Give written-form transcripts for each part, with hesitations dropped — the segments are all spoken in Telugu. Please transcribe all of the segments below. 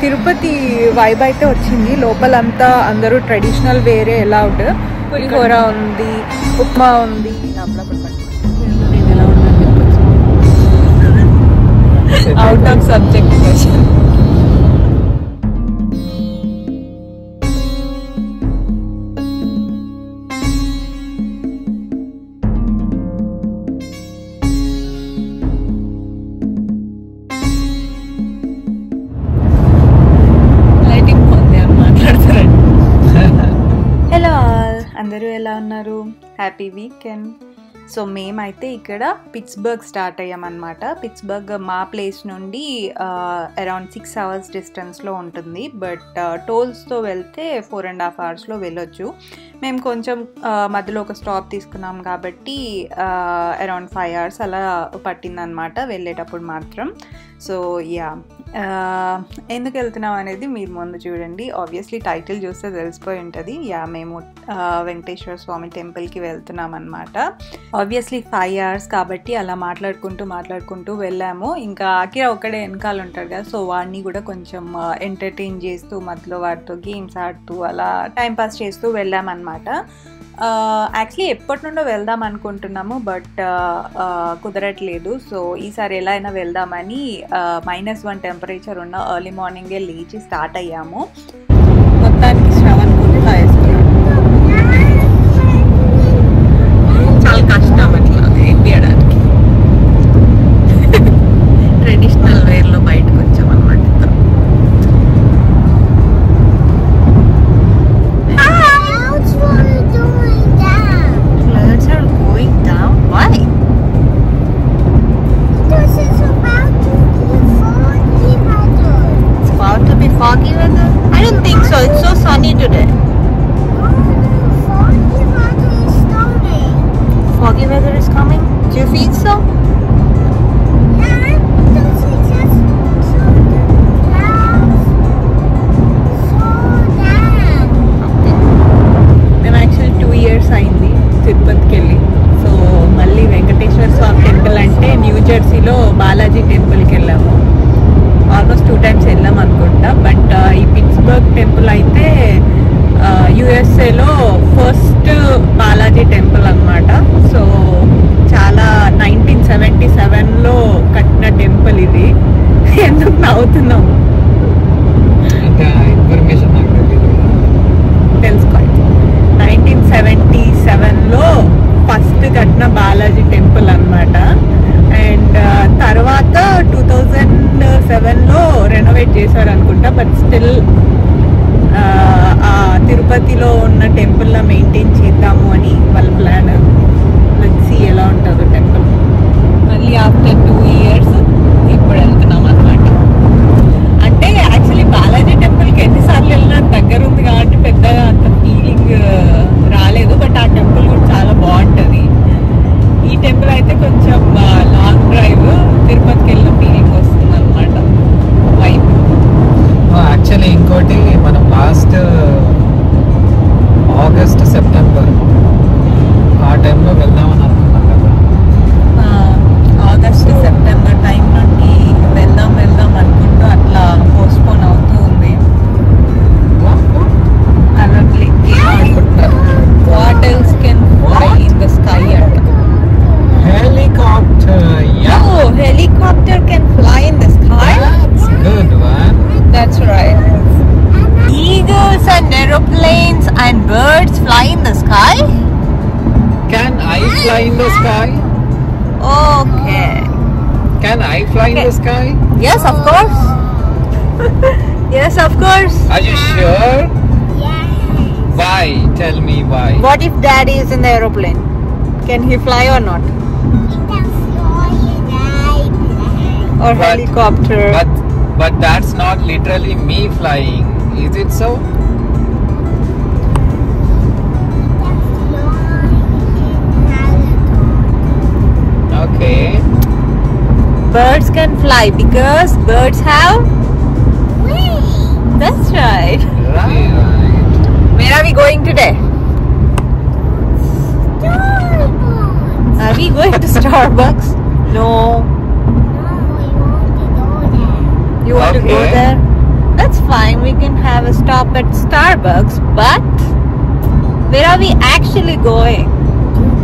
తిరుపతి వైబ్ అయితే వచ్చింది. లోపలంతా అందరూ ట్రెడిషనల్ వేరే అలౌడ్. పులిహోర ఉంది, ఉప్మా ఉంది. Out of subject question. అందరూ ఎలా ఉన్నారు? Happy weekend. సో మేమైతే ఇక్కడ పిట్స్బర్గ్ స్టార్ట్ అయ్యామన్నమాట. పిట్స్బర్గ్ మా ప్లేస్ నుండి అరౌండ్ 6 hours డిస్టెన్స్లో ఉంటుంది. బట్ టోల్స్తో వెళ్తే 4.5 hours వెళ్ళొచ్చు. మేము కొంచెం మధ్యలో ఒక స్టాప్ తీసుకున్నాం కాబట్టి అరౌండ్ 5 hours అలా పట్టిందనమాట వెళ్ళేటప్పుడు మాత్రం. సో యా, ఎందుకు వెళ్తున్నాం అనేది మీరు ముందు చూడండి. ఆబ్వియస్లీ టైటిల్ చూస్తే తెలిసిపోయి ఉంటుంది. యా, మేము వెంకటేశ్వర స్వామి టెంపుల్కి వెళ్తున్నాం అనమాట. ఆబ్వియస్లీ 5 hours కాబట్టి అలా మాట్లాడుకుంటూ వెళ్ళాము. ఇంకా అకిరా ఒక్కడే వెనకాల ఉంటాడు కదా, సో వాడిని కూడా కొంచెం ఎంటర్టైన్ చేస్తూ మధ్యలో వాడితో గేమ్స్ ఆడుతూ అలా టైంపాస్ చేస్తూ వెళ్ళామన్నమాట. యాక్చువల్లీ ఎప్పటి నుండో వెళ్దాం అనుకుంటున్నాము, బట్ కుదరట్లేదు. సో ఈసారి ఎలా అయినా వెళ్దామని -1 టెంపరేచర్ ఉన్న ఎర్లీ మార్నింగే లేచి స్టార్ట్ అయ్యాము. మొత్తానికి శ్రవణ్ కూడా వేసుకున్నాం. చాలా కష్టం అట్లా వేయడానికి. ట్రెడిషనల్ వేర్లో బయటకు వచ్చాం అనమాట. Foggy weather? I don't think so. It's so sunny today. Foggy weather is coming. Foggy weather is coming? Do you feel so? Yeah, because it just so the clouds slow down. Okay. మేము యాక్చువల్లీ 2 years అయింది తిరుపతికి వెళ్ళి. సో మళ్ళీ వెంకటేశ్వర స్వామి టెంపుల్ అంటే న్యూ జెర్సీలో బాలాజీ టెంపుల్కి వెళ్ళాము. ఆల్మోస్ట్ 2 times వెళ్ళాం అనుకుంటా. బట్ ఈ పిట్స్బర్గ్ టెంపుల్ అయితే యుఎస్ఏలో ఫస్ట్ బాలాజీ టెంపుల్ అనమాట. సో చాలా 1977లో కట్టిన టెంపుల్ ఇది. ఎందుకు నవ్వుతున్నాము? తెలుసుకోండి. 1977లో ఫస్ట్ కట్టిన బాలాజీ టెంపుల్ అనమాట. అండ్ తర్వాత 2007లో రెనోవేట్ చేశారు అనుకుంటా. బట్ స్టిల్ తిరుపతిలో ఉన్న టెంపుల్లా మెయింటైన్ చేద్దాము అని వాళ్ళ ప్లాన్. లెట్స్ సీ ఎలా ఉంటుందో టెంపుల్. మళ్ళీ ఆఫ్టర్ 2 years ఇప్పుడు వెళ్తున్నాం అనమాట. అంటే యాక్చువల్లీ బాలాజీ టెంపుల్కి ఎన్నిసార్లు వెళ్ళినా దగ్గర ఉంది కాబట్టి పెద్దగా అంత ఫీలింగ్ రాలేదు. బట్ ఆ టెంపుల్ కూడా చాలా బాగుంటుంది. ఈ టెంపుల్ అయితే కొంచెం లాంగ్ డ్రైవ్ తిరుపతికి వెళ్ళిన ఫీలింగ్ వస్తుంది అనమాట. వైబ్. యాక్చువల్లీ ఇంకోటి మనం లాస్ట్ ఆగస్ట్ సెప్టెంబర్ ఆ టైంలో వెళ్దామని అనుకున్నాం కదా. ఆగస్ట్ సెప్టెంబర్ టైం నుండి వెళ్దాం అనుకుంటూ అట్లా పోస్ట్పోన్ అవుతూ ఉంది. అనట్లే what else can fly in the sky అంట. Helicopter, yeah. Oh, helicopter can fly in the sky. That's good one. That's right. Eagles and aeroplanes and birds fly in the sky. Can I fly in the sky? Okay. Can I fly in the sky? Yes, of course. Yes, of course. Are you sure? Yes. Why? Tell me why. What if Daddy is in the aeroplane? Can he fly or not? It can fly and I play. Or But- helicopter? But that's not literally me flying. Is it so? Okay. Birds can fly because birds have. That's right. Right. Where are we going today? Are we going to Starbucks? No. You want to go Okay. there? fine. We can have a stop at Starbucks, but where are we actually going?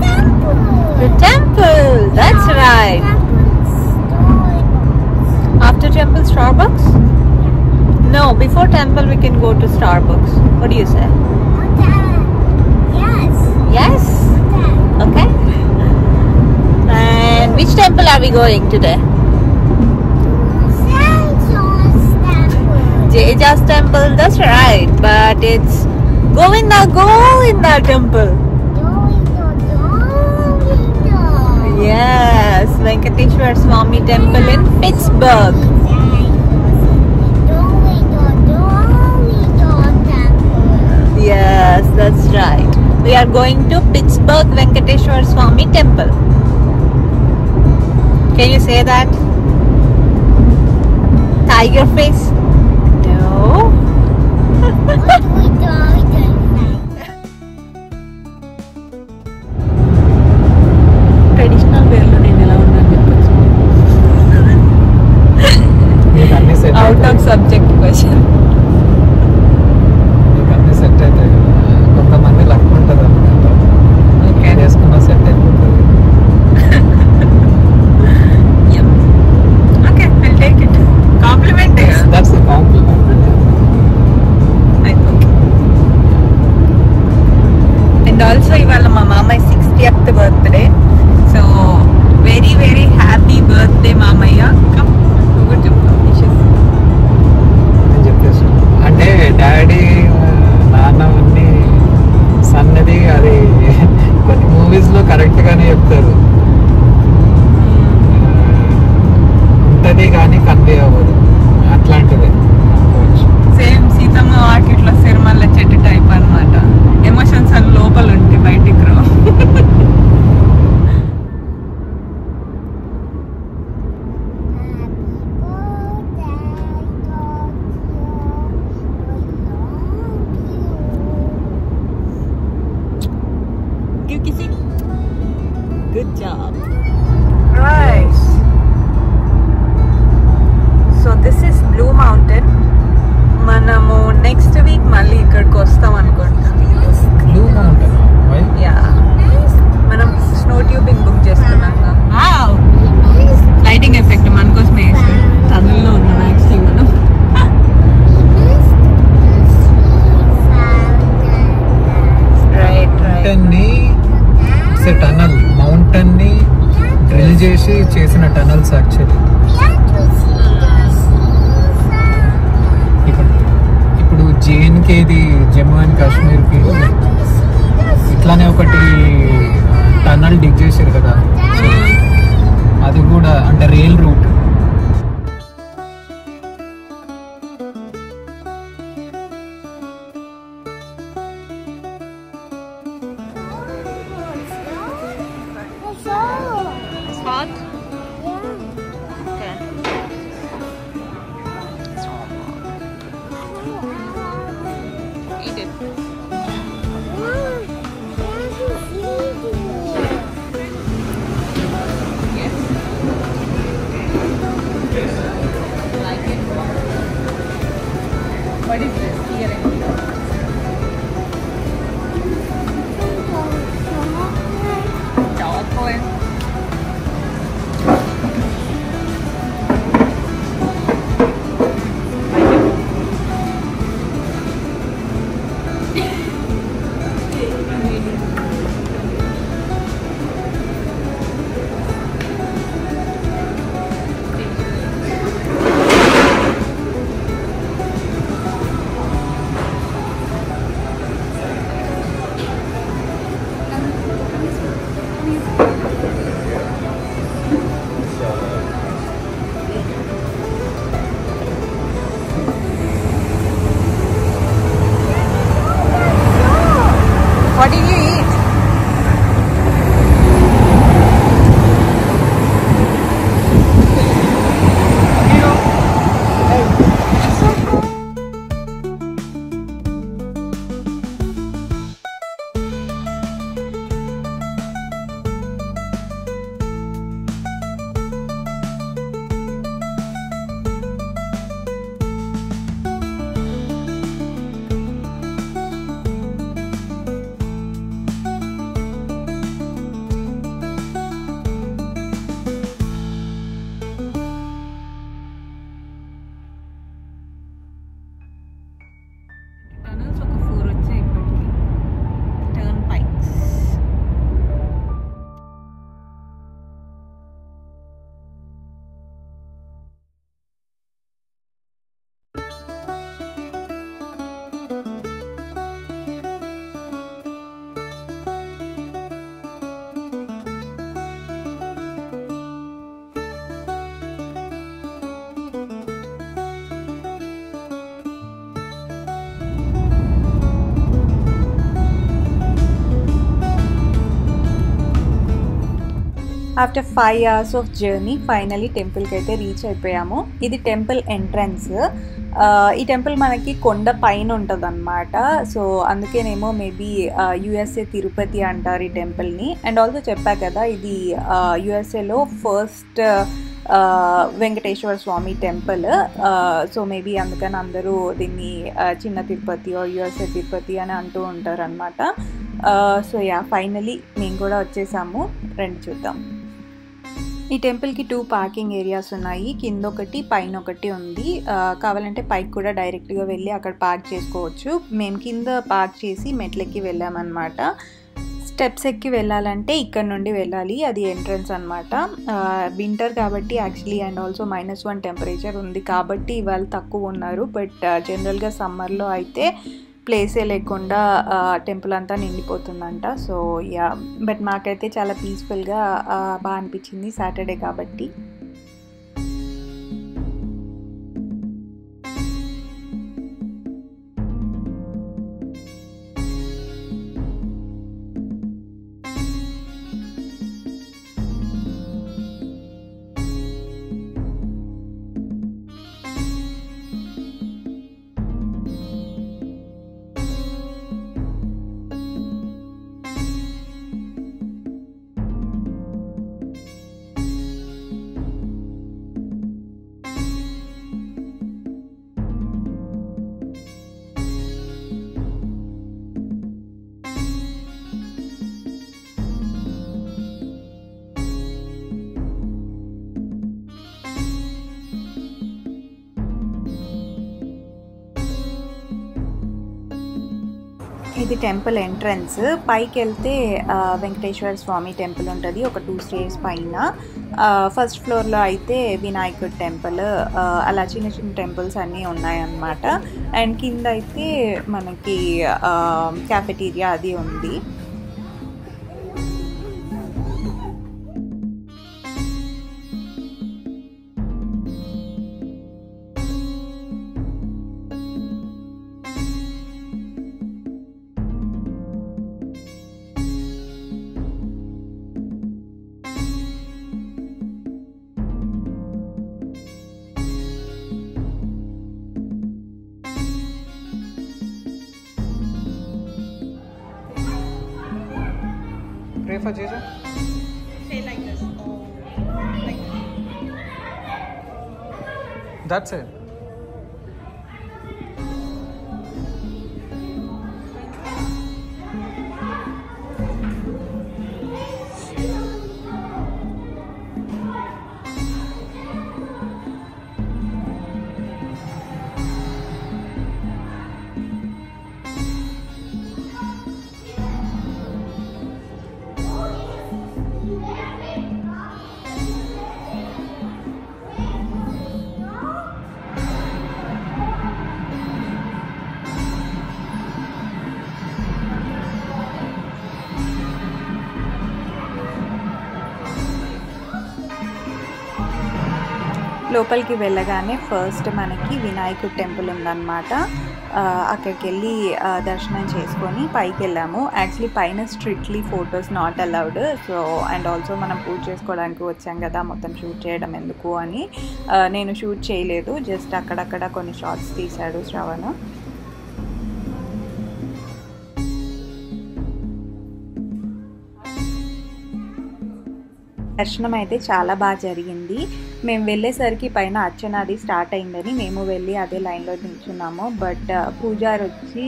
Temple. The temple. That's right. After temple, Starbucks? No, before temple we can go to Starbucks. What do you say? Yes. Yes? Okay. And which temple are we going today? Saint John's Temple. Jeja's temple, that's right. But it's Govinda temple. Yes, Venkateshwar Swami temple in Pittsburgh. Yes, that's right. We are going to Pittsburgh Venkateshwar Swami temple. Can you say that? Tiger face? No. Traditional వేర్లో నేను ఎలా ఉన్నాను చెప్పచ్చు. మీకు అన్ని set out of subject question. మీకు అన్ని సెట్ అవుతాయి కదా. కొంతమంది లక్ ఉంటుంది అనమాట. ఓకే. వేసుకున్న సెట్ అయిపోతుంది. Okay, I'll take it. Compliment. That's a compliment. And also ఇవాళ మా మామయ్య 60th birthday. So very very happy birthday మామయ్య. కమ్ నువ్వు చెప్పు. అని చెప్పేసి అంటే డాడీ నాన్న అన్ని సన్నది అది కొన్ని మూవీస్లో కరెక్ట్గానే చెప్తారు. ఉంటుంది కానీ కన్వే అవ్వదు. అట్లాంటిదే అనుకోవచ్చు. సేమ్ సీతమ్మ వాకిట్లో సిరిమల్ల చెట్టు టైప్ అన్నమాట. ఎమోషన్స్ అని లోపల ఉంటే బయటికి రావు. Give kissing. Good job. Right. So this is Blue Mountain. మనము నెక్స్ట్ వీక్ మళ్ళీ ఇక్కడికి వస్తాం అనుకుంటా. బ్లూ మౌంటైన్ యా, మనం స్నో ట్యూబింగ్ బుక్ చేసుకున్నాం. లైటింగ్ ఎఫెక్ట్ మన కోసమే వేస్తాం. తమిళ్లో ఉన్నాం యాక్చువల్లీ మనం. Right right. టనల్ మౌంటైన్ ని డ్రిల్ చేసి చేసిన టనల్స్ యాక్చువల్లీ. ఇప్పుడు జేఎన్కేది జమ్మూ అండ్ కాశ్మీర్కి ఇట్లానే ఒకటి టనల్ డిగ్ చేశారు కదా. అది కూడా అంటే rail route. It's hot? Okay. Eat it. Yes. Like it? What is this? Earring. Chocolate. After 5 hours of journey finally టెంపుల్కి అయితే రీచ్ అయిపోయాము. ఇది టెంపుల్ ఎంట్రన్స్. ఈ టెంపుల్ మనకి కొండ పైన ఉంటుంది అనమాట. సో అందుకేనేమో మేబీ యుఎస్ఏ తిరుపతి అంటారు ఈ టెంపుల్ని. అండ్ ఆల్సో చెప్పా కదా ఇది యుఎస్ఏలో ఫస్ట్ వెంకటేశ్వర స్వామి టెంపుల్. సో మేబీ అందుకని అందరూ దీన్ని చిన్న తిరుపతి యుఎస్ఏ తిరుపతి అని అంటూ ఉంటారు అనమాట. సో యా ఫైనలీ మేము కూడా వచ్చేసాము. రండి చూద్దాం. ఈ టెంపుల్కి 2 పార్కింగ్ ఏరియాస్ ఉన్నాయి. కింద ఒకటి పైన ఒకటి ఉంది. కావాలంటే పైకి కూడా డైరెక్ట్గా వెళ్ళి అక్కడ పార్క్ చేసుకోవచ్చు. మేము కింద పార్క్ చేసి మెట్లెక్కి వెళ్ళామన్నమాట. స్టెప్స్ ఎక్కి వెళ్ళాలంటే ఇక్కడ నుండి వెళ్ళాలి. అది ఎంట్రన్స్ అనమాట. వింటర్ కాబట్టి యాక్చువల్లీ అండ్ ఆల్సో -1 టెంపరేచర్ ఉంది కాబట్టి ఇవాళ తక్కువ ఉన్నారు. బట్ జనరల్గా సమ్మర్లో అయితే ప్లేసే లేకుండా టెంపుల్ అంతా నిండిపోతుందంట. సో యా బట్ మాకైతే చాలా పీస్ఫుల్గా బాగా అనిపించింది సాటర్డే కాబట్టి. ఇది టెంపుల్ ఎంట్రన్స్. పైకి వెళ్తే వెంకటేశ్వర స్వామి టెంపుల్ ఉంటుంది ఒక 2 స్టేర్స్ పైన. ఫస్ట్ ఫ్లోర్లో అయితే వినాయకుడి టెంపుల్, అలా చిన్న చిన్న టెంపుల్స్ అన్నీ ఉన్నాయన్నమాట. అండ్ కింద అయితే మనకి క్యాఫెటీరియా అది ఉంది. Pray for Jesus. Say like this. Oh, like That's it. లోపలికి వెళ్ళగానే ఫస్ట్ మనకి వినాయకుడి టెంపుల్ ఉందన్నమాట. అక్కడికి వెళ్ళి దర్శనం చేసుకొని పైకి వెళ్ళాము. యాక్చువల్లీ పైన strictly photos not allowed. So and also మనం పూజ చేసుకోవడానికి వచ్చాం కదా, మొత్తం షూట్ చేయడం ఎందుకు అని నేను షూట్ చేయలేదు. జస్ట్ అక్కడక్కడ కొన్ని షార్ట్స్ తీశాడు శ్రవణ్. దర్శనం అయితే చాలా బాగా జరిగింది. మేము వెళ్ళేసరికి పైన అర్చన అది స్టార్ట్ అయిందని మేము వెళ్ళి అదే లైన్లో నిల్చున్నాము. బట్ పూజారి వచ్చి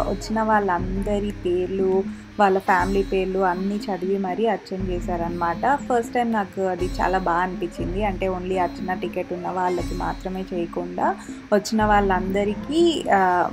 వచ్చిన వాళ్ళందరి పేర్లు, వాళ్ళ ఫ్యామిలీ పేర్లు అన్నీ చదివి మరీ అర్చన చేశారనమాట. ఫస్ట్ టైం నాకు అది చాలా బాగా అనిపించింది. అంటే ఓన్లీ అర్చన టికెట్ ఉన్న వాళ్ళకి మాత్రమే చేయకుండా వచ్చిన వాళ్ళందరికీ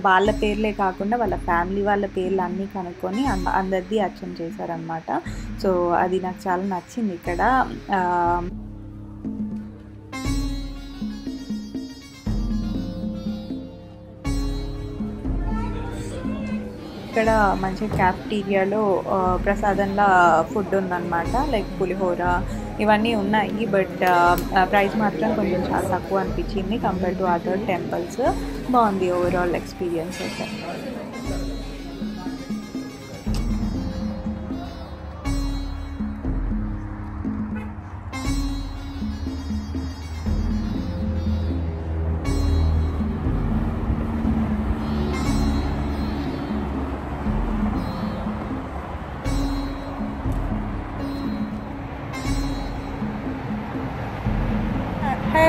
వాళ్ళ పేర్లే కాకుండా వాళ్ళ ఫ్యామిలీ వాళ్ళ పేర్లు అన్నీ కనుక్కొని అందరిది అర్చన చేశారనమాట. సో అది నాకు చాలా నచ్చింది ఇక్కడ. ఇక్కడ మంచి క్యాఫ్టీరియాలో ప్రసాదంలా ఫుడ్ ఉందన్నమాట. లైక్ పులిహోర ఇవన్నీ ఉన్నాయి. బట్ ప్రైస్ మాత్రం కొంచెం చాలా తక్కువ అనిపించింది కంపేర్ టు అదర్ టెంపుల్స్. బాగుంది ఓవరాల్ ఎక్స్పీరియన్స్ అయితే.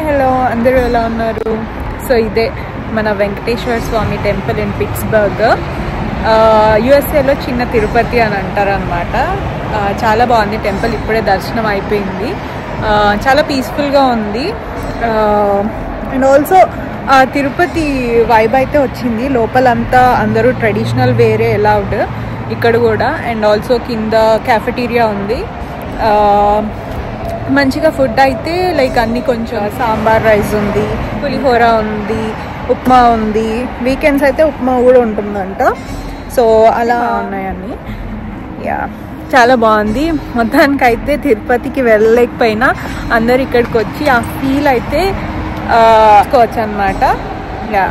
హలో అందరూ ఎలా ఉన్నారు? సో ఇదే మన వెంకటేశ్వర స్వామి టెంపుల్ ఇన్ పిట్స్బర్గ్. యుఎస్ఏలో చిన్న తిరుపతి అని అంటారు అనమాట. చాలా బాగుంది టెంపుల్. ఇప్పుడే దర్శనం అయిపోయింది. చాలా పీస్ఫుల్గా ఉంది. అండ్ ఆల్సో తిరుపతి వైబ్ అయితే వచ్చింది. లోపలంతా అందరూ ట్రెడిషనల్ వేరే అలౌడ్ ఇక్కడ కూడా. అండ్ ఆల్సో కింద క్యాఫెటీరియా ఉంది. మంచిగా ఫుడ్ అయితే లైక్ అన్ని కొంచెం సాంబార్ రైస్ ఉంది, పులిహోర ఉంది, ఉప్మా ఉంది. వీకెండ్స్ అయితే ఉప్మా కూడా ఉంటుందంట. సో అలా ఉన్నాయన్నీ. యా చాలా బాగుంది. మొత్తానికి అయితే తిరుపతికి వెళ్ళలేకపోయినా అందరు ఇక్కడికి వచ్చి ఆ ఫీల్ అయితే తీసుకోవచ్చు అనమాట. యా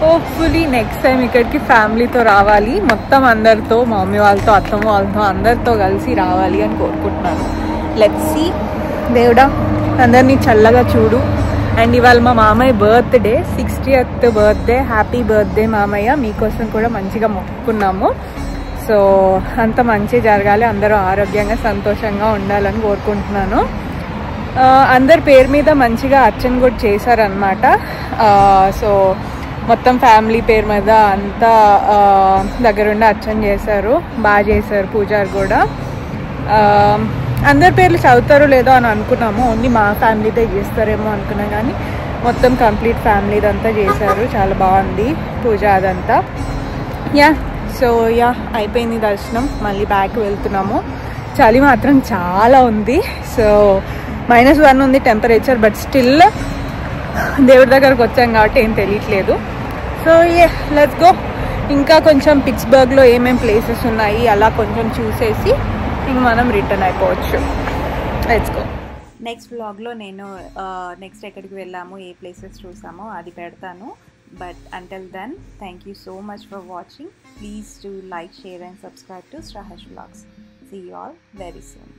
హోప్ఫుల్లీ నెక్స్ట్ టైం ఇక్కడికి ఫ్యామిలీతో రావాలి. మొత్తం అందరితో, మా మమ్మీ వాళ్ళతో, అత్తమ్మ వాళ్ళతో అందరితో కలిసి రావాలి అని కోరుకుంటున్నాను. Let's see. దేవుడా అందరినీ చల్లగా చూడు. అండ్ ఇవాళ మా మామయ్య birthday, 60th birthday. Happy birthday మామయ్య. మీకోసం కూడా మంచిగా మొక్కుకున్నాము. సో అంత మంచి జరగాలి, అందరూ ఆరోగ్యంగా సంతోషంగా ఉండాలని కోరుకుంటున్నాను. అందరి పేరు మీద మంచిగా అర్చన కూడా చేశారనమాట. సో మొత్తం ఫ్యామిలీ పేరు మీద అంతా దగ్గరుండి అర్చన చేశారు. బాగా చేశారు పూజారు కూడా. అందరి పేర్లు చదువుతారో లేదో అని అనుకున్నాము. ఓన్లీ మా ఫ్యామిలీతో చేస్తారేమో అనుకున్నాం, కానీ మొత్తం కంప్లీట్ ఫ్యామిలీ ఇదంతా చేశారు. చాలా బాగుంది పూజ అదంతా. యా సో యా అయిపోయింది దర్శనం. మళ్ళీ బ్యాక్ వెళ్తున్నాము. చలి మాత్రం చాలా ఉంది. సో -1 ఉంది టెంపరేచర్. బట్ స్టిల్ దేవుడి దగ్గరకు వచ్చాం కాబట్టి ఏం తెలియట్లేదు. So let's go. ఇంకా కొంచెం పిట్స్బర్గ్లో ఏమేం ప్లేసెస్ ఉన్నాయి అలా కొంచెం చూసేసి ఇంక మనం రిటర్న్ అయిపోవచ్చు. Let's go. నెక్స్ట్ వ్లాగ్లో నేను నెక్స్ట్ ఎక్కడికి వెళ్ళాము, ఏ ప్లేసెస్ చూసామో అది పెడతాను. But until then, thank you so much for watching. Please do like, share and subscribe to Strahesh Vlogs. See you all very soon.